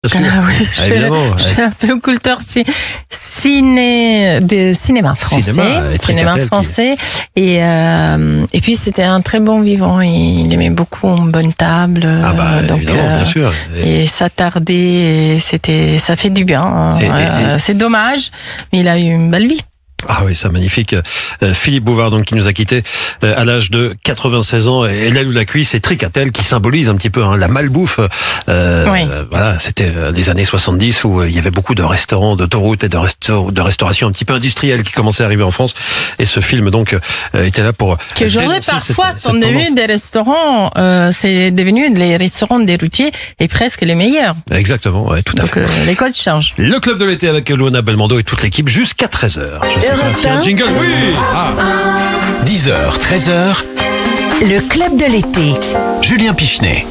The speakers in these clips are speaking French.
Oui, je suis un peu culture cinéma français. Et puis c'était un très bon vivant. Il aimait beaucoup une bonne table. Donc bien sûr. Et s'attarder, ça fait du bien. C'est dommage, mais il a eu une belle vie. Ah oui, c'est magnifique. Philippe Bouvard, donc, qui nous a quittés à l'âge de 96 ans. Et l'aile ou la cuisse, c'est Tricatel qui symbolise un petit peu la malbouffe. Voilà, c'était les années 70 où il y avait beaucoup de restaurants d'autoroute et de restauration un petit peu industrielle qui commençaient à arriver en France. Et ce film, donc, était là pour... Que aujourd'hui, parfois, sont devenus des restaurants, c'est devenu les restaurants des routiers et presque les meilleurs. Exactement, ouais, tout à fait. Donc, les codes changent. Le Club de l'été avec Luana Belmondo et toute l'équipe jusqu'à 13h. Un jingle, oui. 10h, 13h. Le Club de l'été. Julien Pichenet.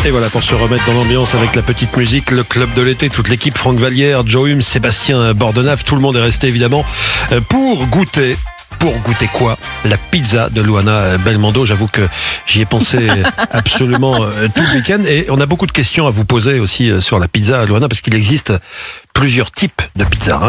Et voilà, pour se remettre dans l'ambiance avec la petite musique, le Club de l'été, toute l'équipe, Franck Vallière, Joe Hume, Sébastien Bordenave, tout le monde est resté évidemment pour goûter. Pour goûter quoi? La pizza de Luana Belmondo. J'avoue que j'y ai pensé absolument tout le week-end. Et on a beaucoup de questions à vous poser aussi sur la pizza, Luana, parce qu'il existe plusieurs types de pizza.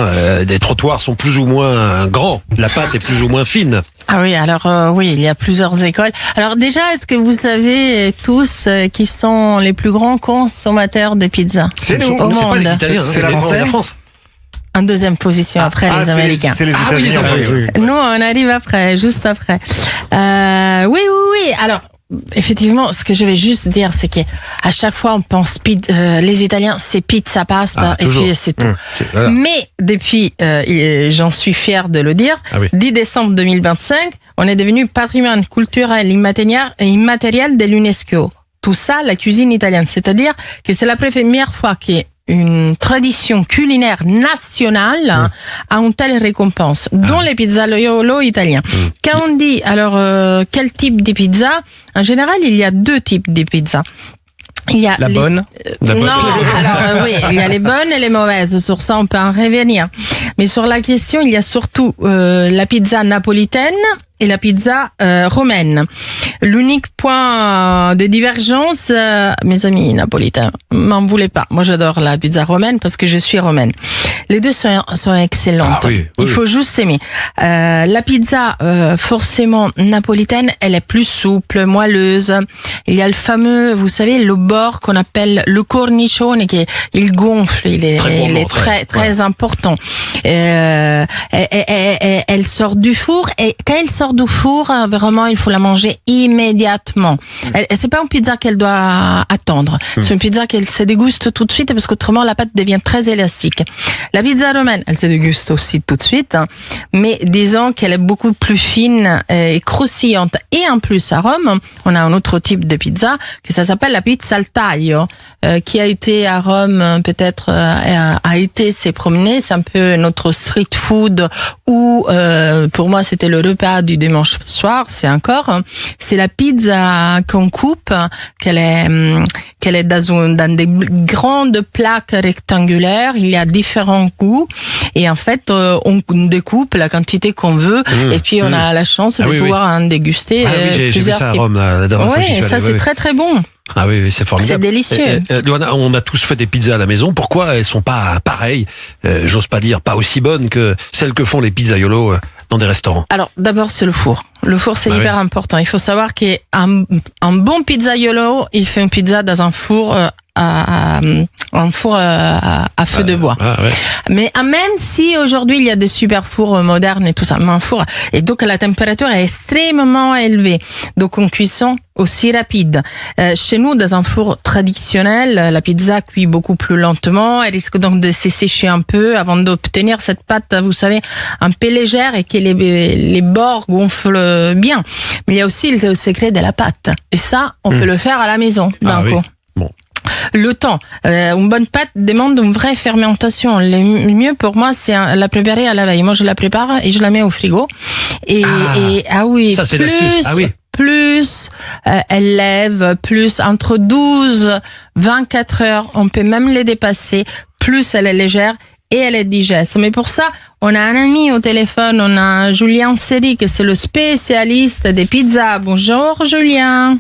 Des trottoirs sont plus ou moins grands. La pâte est plus ou moins fine. Ah oui, alors oui, il y a plusieurs écoles. Alors déjà, est-ce que vous savez tous qui sont les plus grands consommateurs de pizza au monde? C'est pas les Italiens, c'est la France. En deuxième position après les Américains. C'est les Italiens. Oui. Nous, on arrive après, juste après. Oui. Alors, effectivement, ce que je vais juste dire, c'est que à chaque fois, on pense les Italiens, c'est pizza, pasta, et puis c'est tout. Voilà. Mais depuis, j'en suis fier de le dire, 10 décembre 2025, on est devenu patrimoine culturel immatériel de l'UNESCO. Tout ça, la cuisine italienne. C'est-à-dire que c'est la première fois qu'une tradition culinaire nationale a une telle récompense, dont les pizzaiolo italiens. Quand on dit, alors, quel type de pizza? En général, il y a deux types de pizza. Il y a bonne. Non, alors oui, il y a les bonnes et les mauvaises. Sur ça, on peut en revenir. Mais sur la question, il y a surtout la pizza napolitaine et la pizza romaine. L'unique point de divergence, mes amis napolitains, m'en voulez pas. Moi, j'adore la pizza romaine parce que je suis romaine. Les deux sont excellentes. Il faut juste s'aimer. La pizza, forcément napolitaine, elle est plus souple, moelleuse. Il y a le fameux, vous savez, le bord qu'on appelle le cornicione, il gonfle, il est très important. Elle sort du four et quand elle sort du four, vraiment, il faut la manger immédiatement. C'est pas une pizza qu'elle doit attendre. C'est une pizza qu'elle se déguste tout de suite parce qu'autrement, la pâte devient très élastique. La pizza romaine, elle se déguste aussi tout de suite, mais disons qu'elle est beaucoup plus fine et croustillante. Et en plus, à Rome, on a un autre type de pizza que ça s'appelle la pizza al taglio, qui a été à Rome, peut-être a été s'est promené. C'est un peu notre street food où, pour moi, c'était le repas du dimanche soir. C'est la pizza qu'on coupe, qu'elle est dans des grandes plaques rectangulaires. Il y a différents goûts et en fait, on découpe la quantité qu'on veut et puis on a la chance de pouvoir en déguster. J'ai vu ça à Rome la dernière fois. Oui, ça c'est très très bon. Ah oui, c'est formidable. C'est délicieux. Luana, on a tous fait des pizzas à la maison. Pourquoi elles sont pas pareilles, j'ose pas dire pas aussi bonnes que celles que font les pizzaiolos dans des restaurants? Alors, d'abord, c'est le four. Le four, c'est hyper important. Il faut savoir qu'un bon pizzaiolo, il fait une pizza dans un four à feu de bois. Mais même si aujourd'hui il y a des super fours modernes et tout ça, mais un four, et donc la température est extrêmement élevée, donc une cuisson aussi rapide. Chez nous, dans un four traditionnel, la pizza cuit beaucoup plus lentement, elle risque donc de se sécher un peu avant d'obtenir cette pâte, vous savez, un peu légère et que les bords gonflent bien. Mais il y a aussi le secret de la pâte, et ça, on peut le faire à la maison d'un coup. Bon. Le temps. Une bonne pâte demande une vraie fermentation. Le mieux pour moi, c'est la préparer à la veille. Moi, je la prépare et je la mets au frigo. Ça, c'est l'astuce. Plus elle lève, plus entre 12, 24 heures, on peut même les dépasser, plus elle est légère et elle est digeste. Mais pour ça, on a un ami au téléphone, on a Julien Seri, que c'est le spécialiste des pizzas. Bonjour Julien.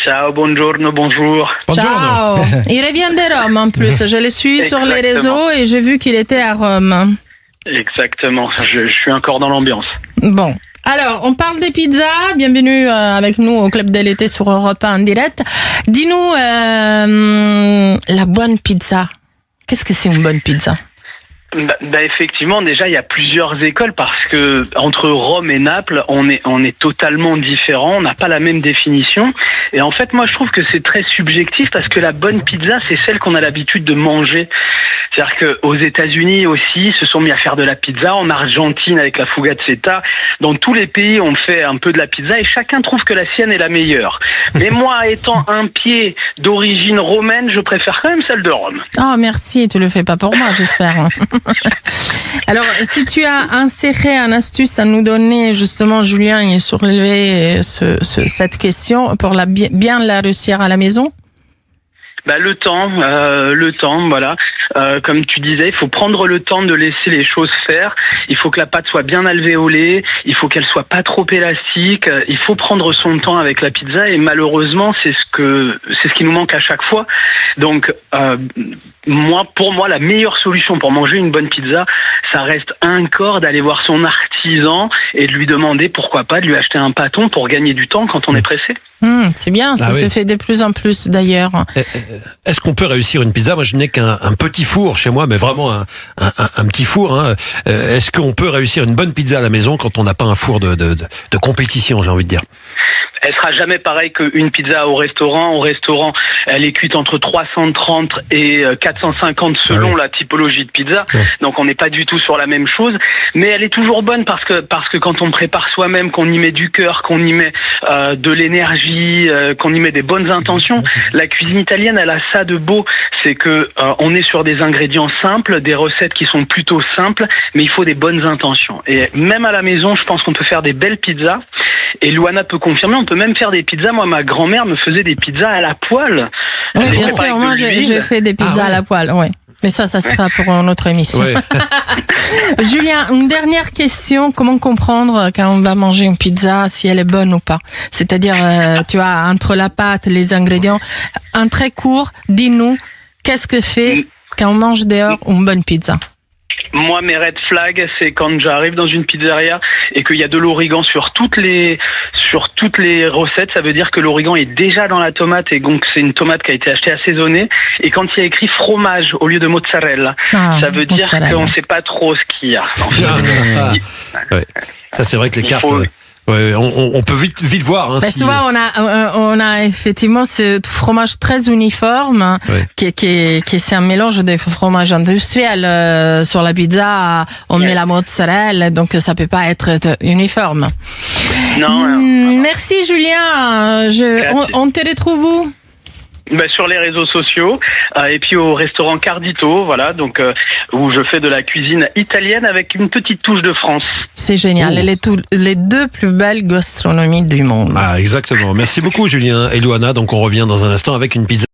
Ciao, buongiorno, bonjour. Ciao. Il revient de Rome en plus. Je le suis sur les réseaux et j'ai vu qu'il était à Rome. Exactement, je suis encore dans l'ambiance. Bon. Alors, on parle des pizzas. Bienvenue avec nous au Club de l'été sur Europe 1 en direct. Dis-nous, la bonne pizza. Qu'est-ce que c'est une bonne pizza ? Effectivement, déjà, il y a plusieurs écoles parce que entre Rome et Naples, on est totalement différents. On n'a pas la même définition. Et en fait, moi, je trouve que c'est très subjectif parce que la bonne pizza, c'est celle qu'on a l'habitude de manger. C'est-à-dire qu'aux États-Unis aussi, se sont mis à faire de la pizza. En Argentine, avec la fugaceta. Dans tous les pays, on fait un peu de la pizza et chacun trouve que la sienne est la meilleure. Mais moi, étant un pied d'origine romaine, je préfère quand même celle de Rome. Oh, merci. Tu le fais pas pour moi, j'espère. Alors, si tu as inséré une astuce à nous donner, justement, Julien, et soulever cette question pour bien la réussir à la maison. Le temps, voilà. Comme tu disais, il faut prendre le temps de laisser les choses faire. Il faut que la pâte soit bien alvéolée. Il faut qu'elle soit pas trop élastique. Il faut prendre son temps avec la pizza et malheureusement, c'est ce qui nous manque à chaque fois. Donc, pour moi, la meilleure solution pour manger une bonne pizza, ça reste encore d'aller voir son artisan et de lui demander pourquoi pas de lui acheter un pâton pour gagner du temps quand on est pressé. C'est bien, ça se fait de plus en plus d'ailleurs. Est-ce qu'on peut réussir une pizza ? Moi, je n'ai qu'un petit four chez moi, mais vraiment un petit four. Hein. Est-ce qu'on peut réussir une bonne pizza à la maison quand on n'a pas un four de compétition, j'ai envie de dire ? Elle sera jamais pareille qu'une pizza au restaurant. Au restaurant, elle est cuite entre 330 et 450 selon la typologie de pizza. Ouais. Donc on n'est pas du tout sur la même chose. Mais elle est toujours bonne parce que quand on prépare soi-même, qu'on y met du cœur, qu'on y met de l'énergie, qu'on y met des bonnes intentions. La cuisine italienne, elle a ça de beau. C'est que on est sur des ingrédients simples, des recettes qui sont plutôt simples, mais il faut des bonnes intentions. Et même à la maison, je pense qu'on peut faire des belles pizzas. Et Luana peut confirmer, on peut même faire des pizzas. Moi, ma grand-mère me faisait des pizzas à la poêle. Oui, bien sûr, moi j'ai fait des pizzas à la poêle, oui. Mais ça sera pour une autre émission. Ouais. Julien, une dernière question. Comment comprendre quand on va manger une pizza, si elle est bonne ou pas ? C'est-à-dire, tu as entre la pâte, les ingrédients, un très court, dis-nous, qu'est-ce que fait quand on mange dehors une bonne pizza ? Moi, mes red flags, c'est quand j'arrive dans une pizzeria et qu'il y a de l'origan sur toutes les recettes. Ça veut dire que l'origan est déjà dans la tomate et donc c'est une tomate qui a été achetée assaisonnée. Et quand il y a écrit fromage au lieu de mozzarella, ça veut dire qu'on ne sait pas trop ce qu'il y a. Ouais. Ça, c'est vrai que les cartes... Ouais, on peut vite voir. Hein, souvent, on a effectivement ce fromage très uniforme, qui c'est un mélange de fromage industriel. Sur la pizza, on met la mozzarella, donc ça peut pas être uniforme. Non. Merci Julien. On te retrouve où ? Sur les réseaux sociaux et puis au restaurant Cardito, voilà, donc où je fais de la cuisine italienne avec une petite touche de France. C'est génial, les deux plus belles gastronomies du monde. Ah, exactement. Merci beaucoup Julien et Luana, donc on revient dans un instant avec une pizza.